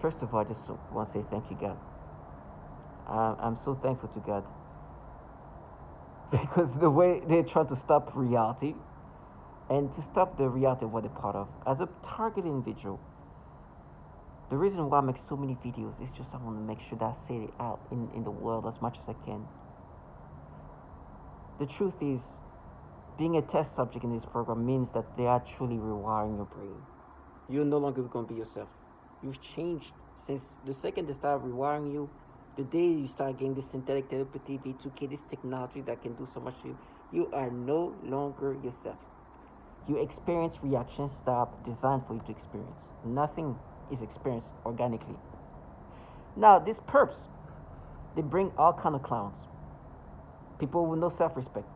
First of all, I just want to say thank you, God. I'm so thankful to God because the way they try to stop reality and to stop the reality of what they're part of. As a targeted individual, the reason why I make so many videos is just I want to make sure that I say it out in the world as much as I can. The truth is, being a test subject in this program means that they are truly rewiring your brain. You're no longer going to be yourself. You've changed since the second they start rewiring you, the day you start getting this synthetic telepathy, V2K, this technology that can do so much to you, you are no longer yourself. You experience reactions that are designed for you to experience. Nothing is experienced organically. Now, these perps, they bring all kind of clowns. People with no self-respect.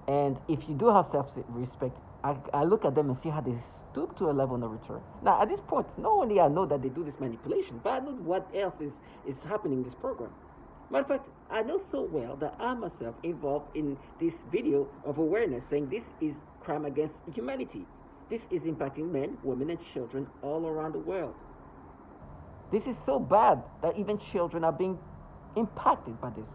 And if you do have self-respect, I look at them and see how they stoop to a level of no return. Now, at this point, not only I know that they do this manipulation, but I know what else is happening in this program. Matter of fact, I know so well that I myself involved in this video of awareness saying this is crime against humanity. This is impacting men, women, and children all around the world. This is so bad that even children are being impacted by this.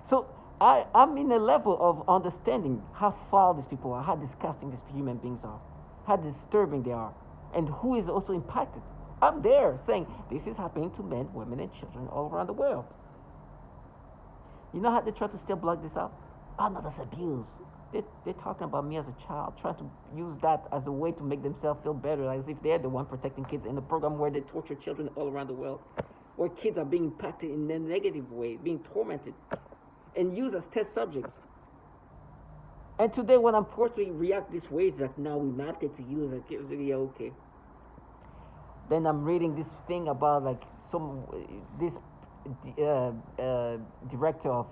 So I'm in a level of understanding how foul these people are, how disgusting these human beings are, how disturbing they are, and who is also impacted. I'm there saying this is happening to men, women, and children all around the world. You know how they try to still block this out? Oh no, that's abuse. They're talking about me as a child, trying to use that as a way to make themselves feel better, as if they're the one protecting kids in a program where they torture children all around the world, where kids are being impacted in a negative way, being tormented, and used as test subjects. And today, when I'm forced to react this way, it's like, now we mapped it to you. It's like, yeah, okay. Then I'm reading this thing about like this director of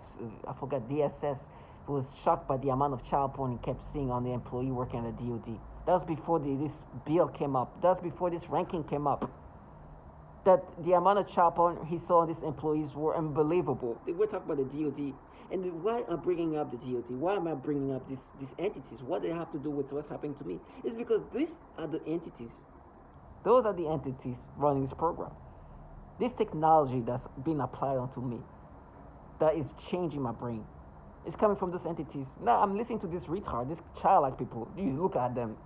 I forgot DSS who was shocked by the amount of child porn he kept seeing on the employee working at the DoD. That was before this bill came up. That was before this ranking came up. That the amount of child porn he saw on these employees were unbelievable. We're talking about the DoD. And why am I bringing up the DoD? Why am I bringing up these entities? What do they have to do with what's happening to me? It's because these are the entities. Those are the entities running this program. This technology that's being applied onto me, that is changing my brain, is coming from those entities. Now I'm listening to this retard, this childlike people. You look at them,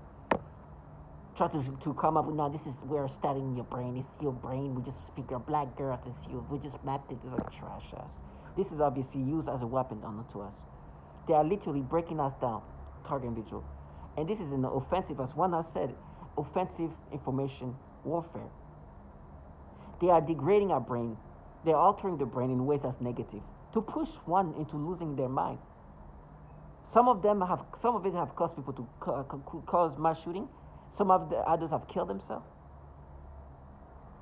try to come up with, no, this is, we're studying your brain. It's your brain. We just figure black girls, it's you. We just mapped it. It's like trash ass. This is obviously used as a weapon onto us. They are literally breaking us down, target individual. And this is an offensive, as one has said, offensive information warfare. They are degrading our brain. They're altering the brain in ways that's negative to push one into losing their mind. Some of it have caused people to cause mass shooting. Some of the others have killed themselves.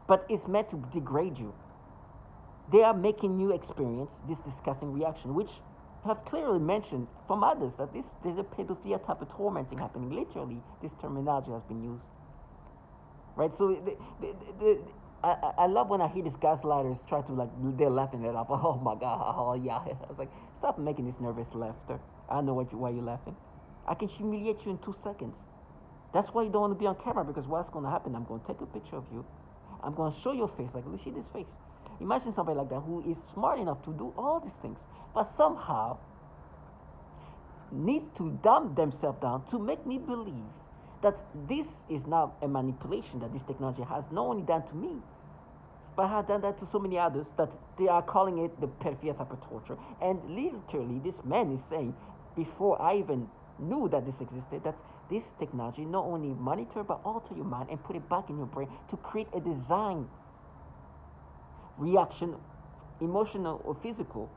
But it's meant to degrade you. They are making you experience this disgusting reaction, which have clearly mentioned from others that there's a pedophilia type of tormenting happening. Literally, this terminology has been used. Right? So I love when I hear these gaslighters try to, like, they're laughing it off. Oh my God, oh yeah. I was like, stop making this nervous laughter. I know why you're laughing. I can humiliate you in 2 seconds. That's why you don't want to be on camera, because what's going to happen? I'm going to take a picture of you. I'm going to show your face. Like, let's see this face. Imagine somebody like that who is smart enough to do all these things, but somehow needs to dumb themselves down to make me believe that this is now a manipulation that this technology has not only done to me, but has done that to so many others, that they are calling it the pedophilia type of torture. And literally, this man is saying, before I even knew that this existed, that this technology not only monitor but alter your mind and put it back in your brain to create a design reaction, emotional or physical,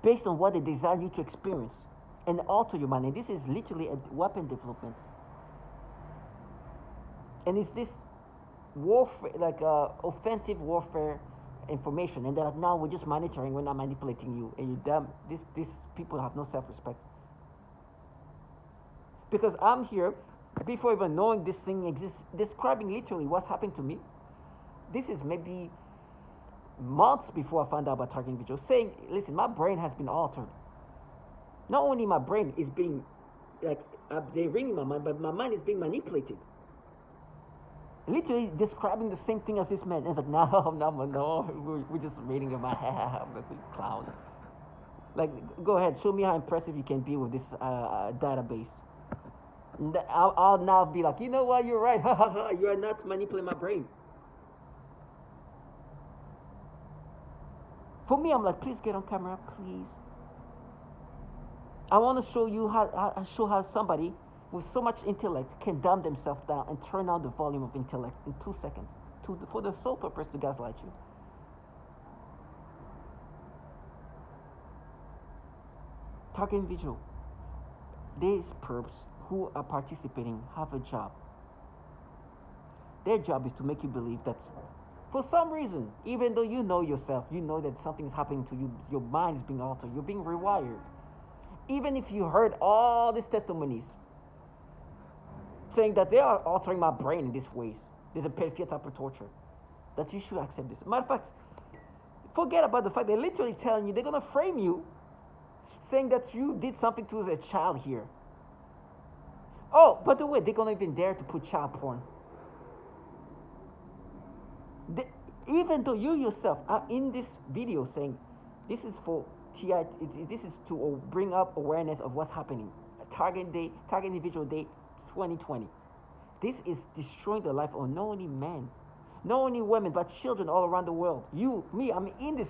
based on what they design you to experience, and alter your mind. And this is literally a weapon development. And it's this warfare, like offensive warfare information. And they're like, no, we're just monitoring, we're not manipulating you. And you dumb. These people have no self-respect. Because I'm here, before even knowing this thing exists, describing literally what's happened to me. This is maybe months before I found out about targeting individuals, saying, listen, my brain has been altered. Not only my brain is being, like, they're reading my mind, but my mind is being manipulated. Literally describing the same thing as this man. And it's like, no, we're just reading your mind. Clown. Like, go ahead, show me how impressive you can be with this database. I'll now be like, you know what, you're right. You are not manipulating my brain. For me, I'm like, please get on camera, please. I want to show you how somebody with so much intellect can dumb themselves down and turn down the volume of intellect in 2 seconds for the sole purpose to gaslight you. Target individual. These perps who are participating have a job. Their job is to make you believe that for some reason, even though you know yourself, you know that something is happening to you, your mind is being altered, you're being rewired. Even if you heard all these testimonies saying that they are altering my brain in these ways, there's a pedophilia type of torture, that you should accept this. Matter of fact, forget about the fact they're literally telling you they're going to frame you, saying that you did something to a child here. Oh, by the way, they're going to even dare to put child porn. Even though you yourself are in this video saying this is for TI, this is to bring up awareness of what's happening. Target individual day 2020. This is destroying the life of not only men, not only women, but children all around the world. You, me, I'm in this.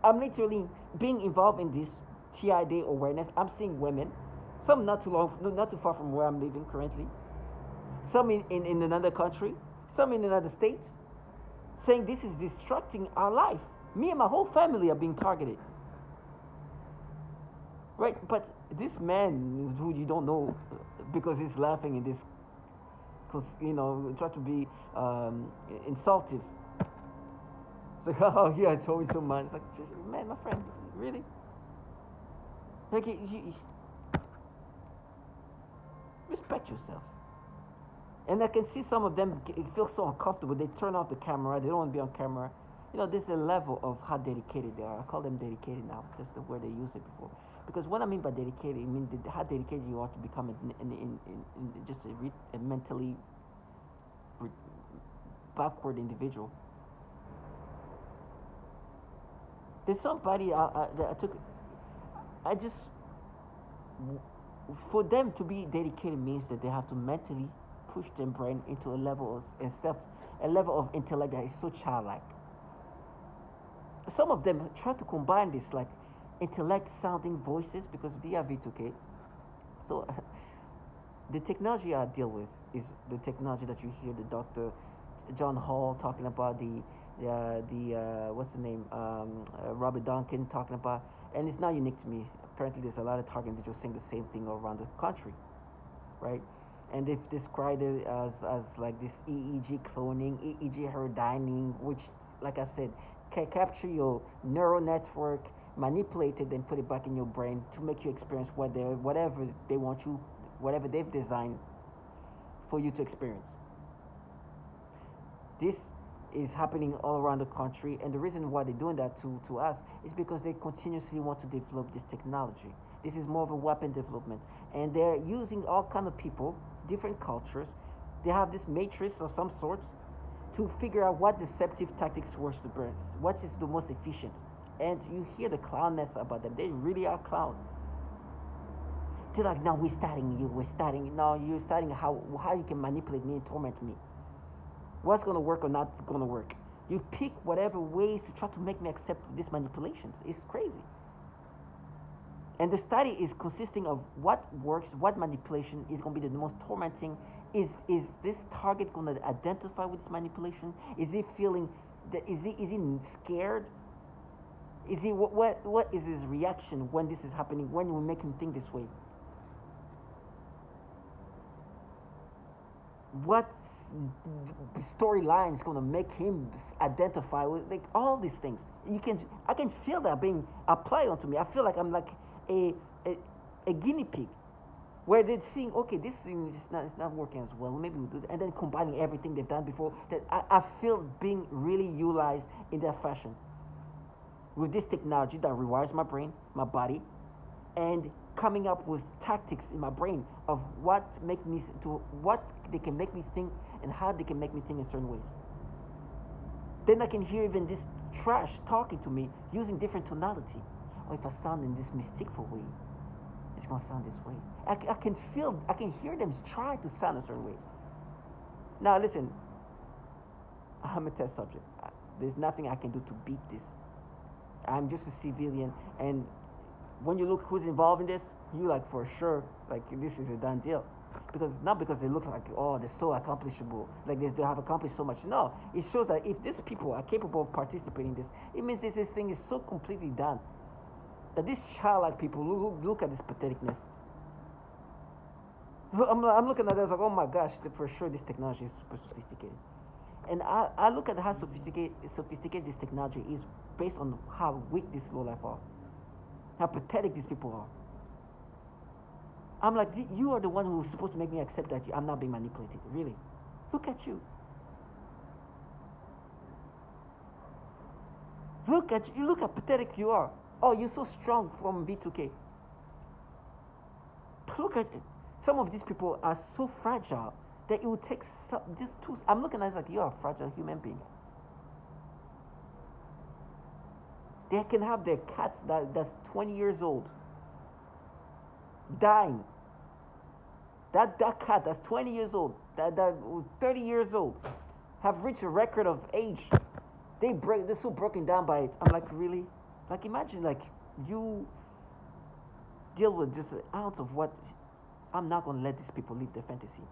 I'm literally being involved in this TI Day awareness. I'm seeing women, some not too far from where I'm living currently, some in another country, some in another state, saying this is destructing our life. Me and my whole family are being targeted. Right? But this man who you don't know because he's laughing in this, because, try to be insultive. It's like, oh, yeah, I told you so much. It's like, man, my friend, really? Like, respect yourself. And I can see some of them feel so uncomfortable. They turn off the camera. They don't want to be on camera. There's a level of how dedicated they are. I call them dedicated now. That's the word they used it before. Because what I mean by dedicated, I mean how dedicated you are to become just a mentally backward individual. There's somebody for them to be dedicated means that they have to mentally push their brain into a level of intellect that is so childlike. Some of them try to combine this like intellect sounding voices because via V2K. So the technology I deal with is the technology that you hear the Dr. John Hall talking about, the what's the name, Robert Duncan talking about, and it's not unique to me. Apparently there's a lot of target individuals saying the same thing all around the country, right? And they've described it as like this EEG cloning, EEG heterodyning, which, like I said, can capture your neural network, manipulate it, and put it back in your brain to make you experience whatever they want you, whatever they've designed for you to experience. This is happening all around the country, and the reason why they're doing that to us is because they continuously want to develop this technology. This is more of a weapon development, and they're using all kind of people, different cultures. They have this matrix of some sort to figure out what deceptive tactics works the best, what is the most efficient. And you hear the clownness about them. They really are clown. They're like, no, we're studying you. No, you're studying how you can manipulate me and torment me. What's going to work or not going to work. You pick whatever ways to try to make me accept these manipulations. It's crazy. And the study is consisting of what works, what manipulation is going to be the most tormenting. Is this target going to identify with this manipulation? Is he feeling that? Is he scared? Is he what is his reaction when this is happening? When you make him think this way? What storyline is going to make him identify with, like, all these things? I can feel that being applied onto me. I feel like I'm like a guinea pig, where they're seeing, okay, this thing is not working as well. Maybe we'll do that, and then combining everything they've done before. That I feel being really utilized in that fashion with this technology that rewires my brain, my body, and coming up with tactics in my brain of what they can make me think and how they can make me think in certain ways. Then I can hear even this trash talking to me using different tonality. Or if I sound in this mysticful way, it's gonna sound this way. I can hear them trying to sound a certain way. Now listen, I'm a test subject. There's nothing I can do to beat this. I'm just a civilian, and when you look who's involved in this, you like for sure, like this is a done deal. Not because they look like, oh, they're so accomplishable, like they have accomplished so much. No, it shows that if these people are capable of participating in this, it means this thing is so completely done. That these childlike people, look at this patheticness. I'm looking at this like, oh my gosh, for sure this technology is super sophisticated. And I look at how sophisticated this technology is based on how weak these lowlife are, how pathetic these people are. I'm like, you are the one who's supposed to make me accept that I'm not being manipulated. Really, look at you. Look at you. Look how pathetic you are. Oh, you're so strong from B2K. Look at it. Some of these people are so fragile that it would take just two. I'm looking at it like you're a fragile human being. They can have their cats that's 20 years old dying. That cat that's 20 years old, that 30 years old, have reached a record of age. They're so broken down by it. I'm like, really? Like, imagine like you deal with just an ounce of what. I'm not gonna let these people live their fantasy.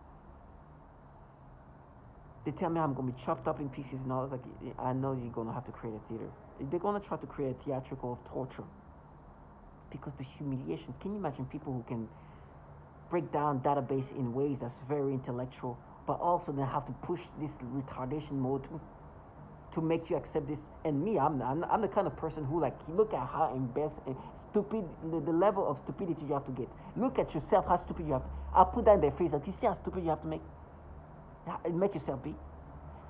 They tell me I'm gonna be chopped up in pieces, and I was like, I know you're gonna have to create a theater. They're gonna try to create a theatrical of torture. Because the humiliation. Can you imagine people who can break down database in ways that's very intellectual, but also then have to push this retardation mode to make you accept this? And me, I'm the kind of person who, like, look at how embarrassing and stupid the level of stupidity you have to get. Look at yourself, how stupid you have. I'll put that in their face. Like, you see how stupid you have to make yourself be.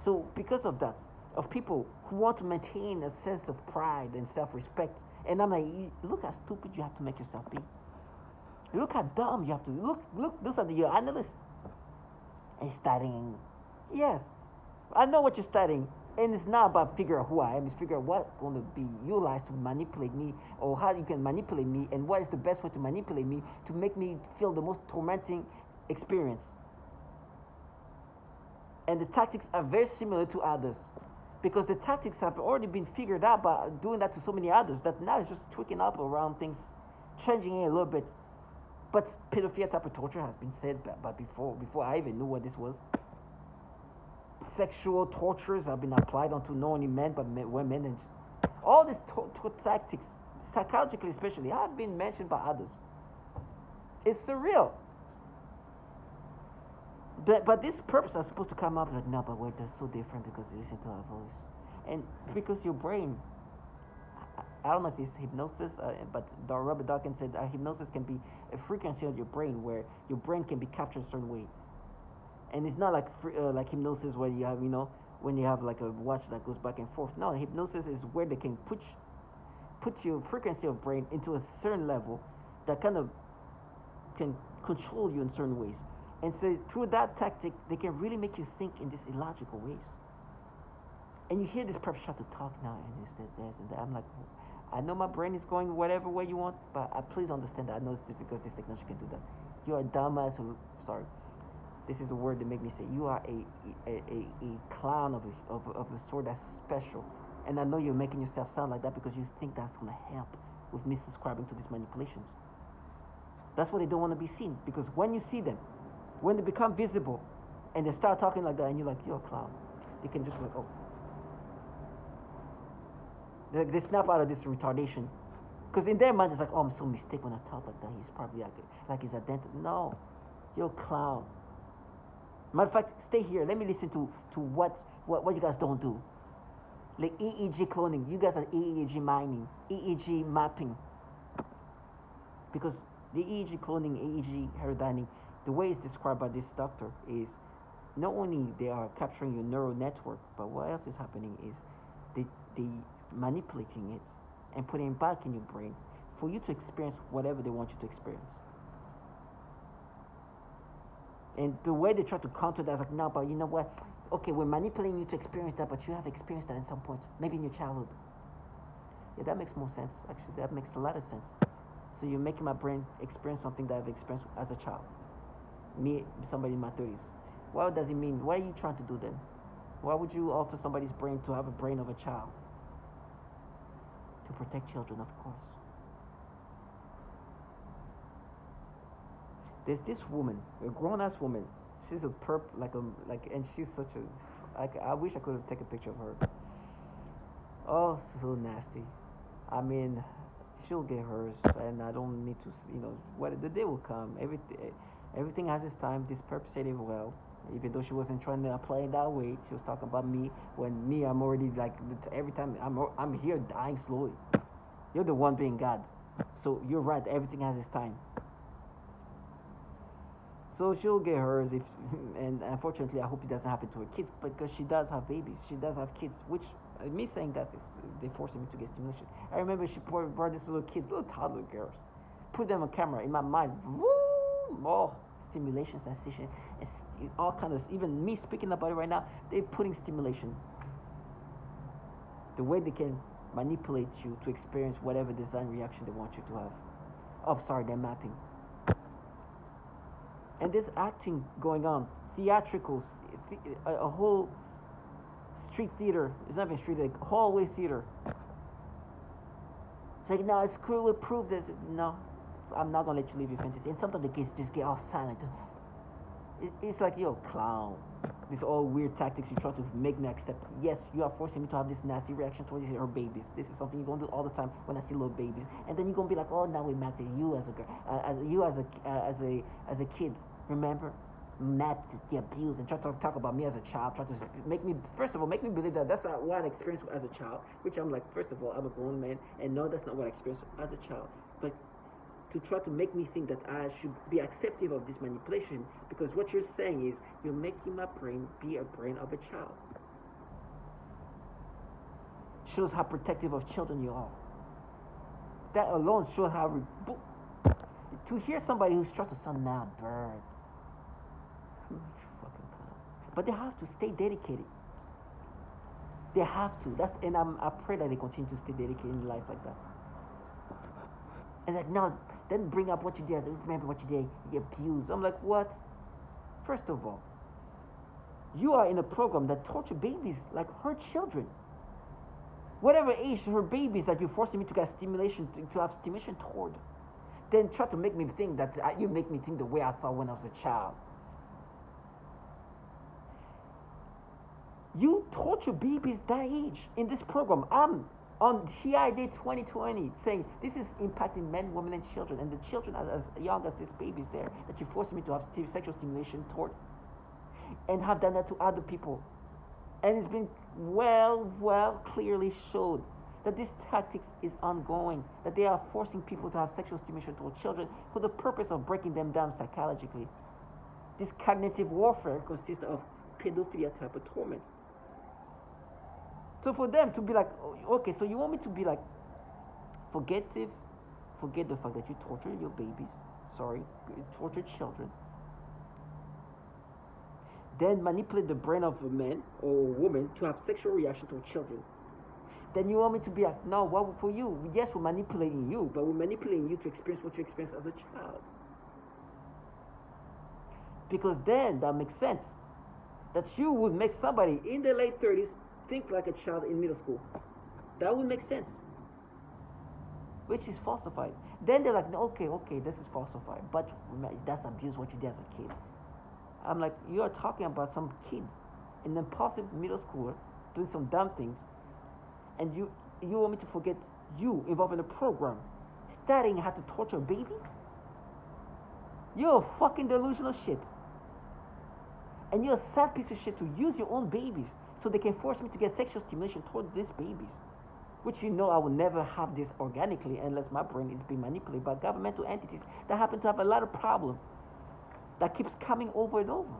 So because of that, of people who want to maintain a sense of pride and self-respect, and I'm like, look how stupid you have to make yourself be. Look how dumb you have to look. Those are your analysts. And studying, yes, I know what you're studying, and it's not about figuring out who I am. It's figuring out what's going to be utilized to manipulate me, or how you can manipulate me, and what is the best way to manipulate me to make me feel the most tormenting experience. And the tactics are very similar to others, because the tactics have already been figured out by doing that to so many others that now it's just tweaking up around things, changing it a little bit. But pedophilia type of torture has been said by before I even knew what this was. Sexual tortures have been applied onto not only men but women, and all these tactics, psychologically especially, have been mentioned by others. It's surreal. But these purposes are supposed to come up like, no, but wait, they're so different because you listen to our voice. And because your brain, I don't know if it's hypnosis, but Robert Dawkins said hypnosis can be a frequency of your brain where your brain can be captured a certain way. And it's not like hypnosis where you have, when you have like a watch that goes back and forth. No, hypnosis is where they can put your frequency of brain into a certain level that kind of can control you in certain ways. And so through that tactic, they can really make you think in these illogical ways. And you hear this person try to talk now, and this and that. I'm like, I know my brain is going whatever way you want, but please understand that I know it's because this technology can do that. You are a dumbass sorry, this is a word that make me say, you are a clown of a sort that's special. And I know you're making yourself sound like that because you think that's going to help with me subscribing to these manipulations. That's why they don't want to be seen, because when you see them, when they become visible and they start talking like that, and you're like, you're a clown, they can just like, oh. They snap out of this retardation. Because in their mind, it's like, oh, I'm so mistaken when I talk like that. He's probably like his identity. No, you're a clown. Matter of fact, stay here. Let me listen to what you guys don't do. Like EEG cloning. You guys are EEG mining, EEG mapping. Because the EEG cloning, EEG heterodyning, the way it's described by this doctor is not only they are capturing your neural network, but what else is happening is they manipulating it and putting it back in your brain for you to experience whatever they want you to experience. And the way they try to counter that is like, no, but you know what? Okay, we're manipulating you to experience that, but you have experienced that at some point, maybe in your childhood. Yeah, that makes more sense. Actually, that makes a lot of sense. So you're making my brain experience something that I've experienced as a child. Me, somebody in my 30s. What does it mean? What are you trying to do then? Why would you alter somebody's brain to have a brain of a child? To protect children, of course. There's this woman, a grown-ass woman. She's a and she's such a, I wish I could have taken a picture of her. Oh, so nasty. I mean, she'll get hers, and I don't need to, what the day will come. Everything has its time. This perp said it well, even though she wasn't trying to apply it that way. She was talking about me, when me, I'm already like, every time I'm here dying slowly. You're the one being God. So you're right, everything has its time. So she'll get hers and unfortunately I hope it doesn't happen to her kids, because she does have babies. She does have kids, which, me saying that is, they forcing me to get stimulation. I remember she brought these little kids, little toddler girls, put them on camera. In my mind, woo, stimulation, sensation, and all kind of, even me speaking about it right now, they're putting stimulation. The way they can manipulate you to experience whatever design reaction they want you to have. Oh, sorry, they're mapping. And there's acting going on, theatricals, a whole street theater. It's not even street, like hallway theater. It's like, no, it's cool, we prove this. No, I'm not gonna let you live your fantasy. And sometimes the kids just get all silent. It's like, yo, clown. These all weird tactics you try to make me accept. Yes, you are forcing me to have this nasty reaction towards her babies. This is something you're gonna do all the time when I see little babies. And then you're gonna be like, oh, now we mapped it. You as a girl, as a kid. Remember, mapped the abuse and try to talk about me as a child. Try to make me, first of all, make me believe that that's not what I experienced as a child. Which I'm like, first of all, I'm a grown man, and no, that's not what I experienced as a child. But to try to make me think that I should be accepting of this manipulation, because what you're saying is you're making my brain be a brain of a child. Shows how protective of children you are. That alone shows how to hear somebody who's trying to sound now bird. Fucking clown. But they have to stay dedicated. They have to. And I pray that they continue to stay dedicated in life like that. And like, no, then bring up what you did. Remember what you did. You abused. I'm like, what? First of all, you are in a program that torture babies like her children. Whatever age her babies that you're forcing me to get stimulation, to have stimulation toward. Then try to make me think that you make me think the way I thought when I was a child. You torture babies that age in this program. I'm on TI Day 2020 saying this is impacting men, women, and children. And the children as young as these babies there that you forced me to have sexual stimulation toward. And have done that to other people. And it's been well clearly showed that this tactics is ongoing, that they are forcing people to have sexual stimulation toward children for the purpose of breaking them down psychologically. This cognitive warfare consists of pedophilia type of torment. So for them to be like, okay, so you want me to be like, forget the fact that you torture your babies, you torture children, then manipulate the brain of a man or a woman to have sexual reaction to children. Then you want me to be like, no, what for you? Yes, we're manipulating you, but we're manipulating you to experience what you experienced as a child. Because then that makes sense. That you would make somebody in their late 30s think like a child in middle school. That would make sense. Which is falsified. Then they're like, no, okay, this is falsified. But that's abuse what you did as a kid. I'm like, you are talking about some kid, an impulsive middle schooler, doing some dumb things. And you want me to forget you involved in a program studying how to torture a baby? You're a fucking delusional shit. And you're a sad piece of shit to use your own babies so they can force me to get sexual stimulation toward these babies. Which you know I will never have this organically unless my brain is being manipulated by governmental entities that happen to have a lot of problem that keeps coming over and over.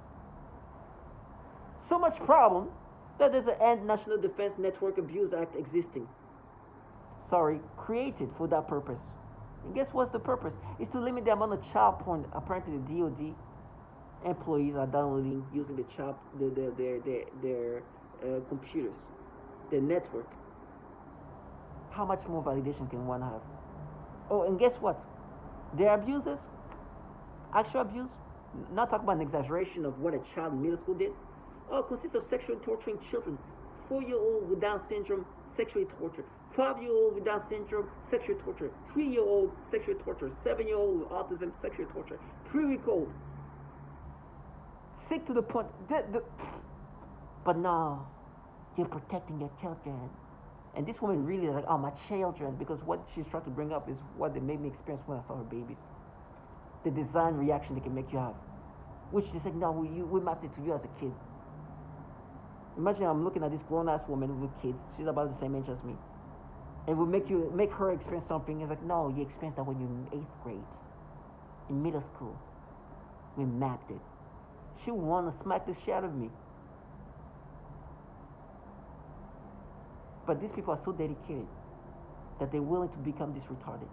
So much problem that there's an End National Defense Network Abuse Act existing. Created for that purpose. And guess what's the purpose? It's to limit the amount of child porn. Apparently, the DoD employees are downloading using their computers, their network. How much more validation can one have? Oh, and guess what? Their abuses, actual abuse, not talking about an exaggeration of what a child in middle school did. Oh, consists of sexually torturing children. 4-year-old with Down syndrome, sexually tortured. 5-year-old with Down syndrome, sexually tortured. 3-year-old, sexually tortured. 7-year-old with autism, sexually tortured. 3-week-old, sick to the point. But no, you're protecting your children. And this woman really is like, oh, my children, because what she's trying to bring up is what they made me experience when I saw her babies. The design reaction they can make you have, which they said, no, we mapped it to you as a kid. Imagine I'm looking at this grown-ass woman with kids. She's about the same age as me. And we make her experience something. It's like, no, you experienced that when you're in 8th grade. In middle school. We mapped it. She would want to smack the shit out of me. But these people are so dedicated that they're willing to become this retarded.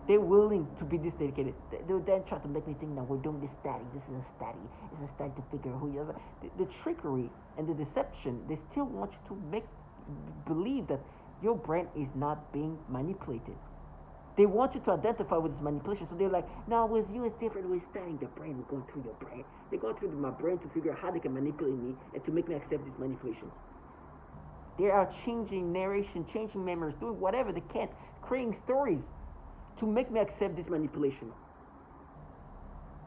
They're willing to be this dedicated. They then try to make me think that we're doing this study. This is a study. It's a study to figure out who you are. The trickery and the deception, they still want you to believe that your brain is not being manipulated. They want you to identify with this manipulation. So they're like, no, with you it's different. We're studying the brain. We're going through your brain. They're going through my brain to figure out how they can manipulate me and to make me accept these manipulations. They are changing narration, changing memories, doing whatever they can, creating stories to make me accept this manipulation.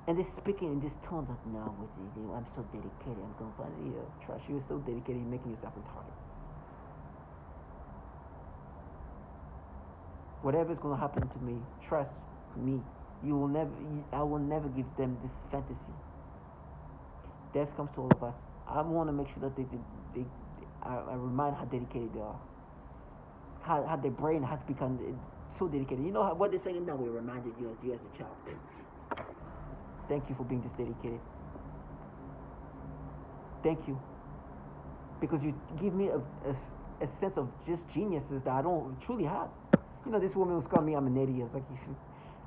And they're speaking in this tone like, no, I'm so dedicated. I'm going to find you. Trash. You're so dedicated. You're making yourself retarded. Whatever is going to happen to me, trust me. I will never give them this fantasy. Death comes to all of us. I want to make sure that I remind how dedicated they are. How their brain has become so dedicated. You know what they're saying? No, we reminded you as a child. Thank you for being this dedicated. Thank you. Because you give me a sense of just geniuses that I don't truly have. You know, this woman was calling me, I'm an idiot. It's like,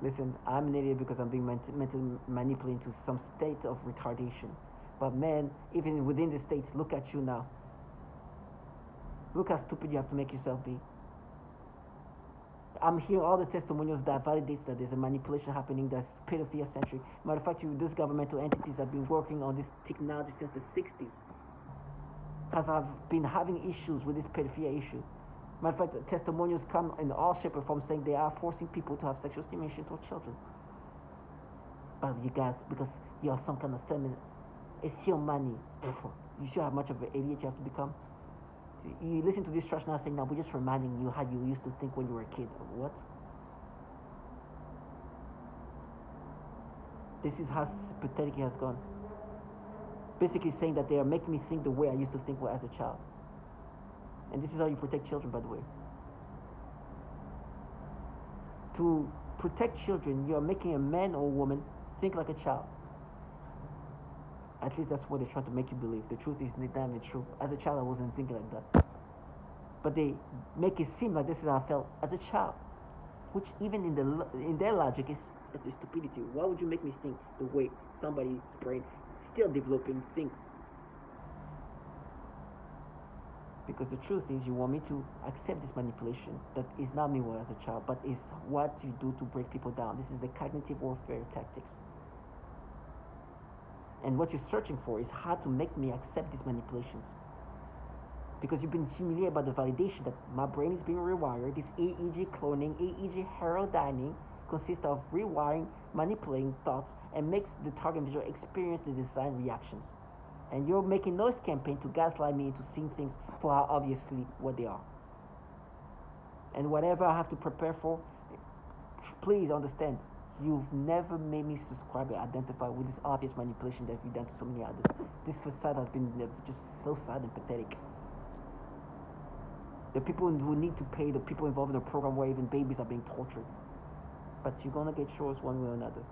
listen, I'm an idiot because I'm being mentally manipulated into some state of retardation. But man, even within the states, look at you now. Look how stupid you have to make yourself be. I'm hearing all the testimonials that validates that there's a manipulation happening that's pedophilia centric. Matter of fact, these governmental entities have been working on this technology since the 60s. Have been having issues with this pedophilia issue. Matter of fact, the testimonials come in all shape or form saying they are forcing people to have sexual stimulation to children. But you guys, because you are some kind of feminine, it's your money. You should have much of an idiot you have to become. You listen to this trash now saying, now we're just reminding you how you used to think when you were a kid. What? This is how pathetic it has gone. Basically saying that they are making me think the way I used to think as a child. And this is how you protect children, by the way. To protect children, you are making a man or a woman think like a child. At least that's what they're trying to make you believe. The truth is not even true. As a child, I wasn't thinking like that. But they make it seem like this is how I felt as a child. Which even in their logic is stupidity. Why would you make me think the way somebody's brain still developing thinks? Because the truth is, you want me to accept this manipulation that is not me as a child, but is what you do to break people down. This is the cognitive warfare tactics. And what you're searching for is how to make me accept these manipulations. Because you've been humiliated by the validation that my brain is being rewired. This EEG cloning, EEG Heterodyning consists of rewiring, manipulating thoughts, and makes the target visual experience the desired reactions. And you're making noise campaign to gaslight me into seeing things for how obviously what they are. And whatever I have to prepare for, please understand, you've never made me subscribe or identify with this obvious manipulation that you've done to so many others. This facade has been just so sad and pathetic. The people who need to pay, the people involved in the program where even babies are being tortured. But you're gonna get yours one way or another.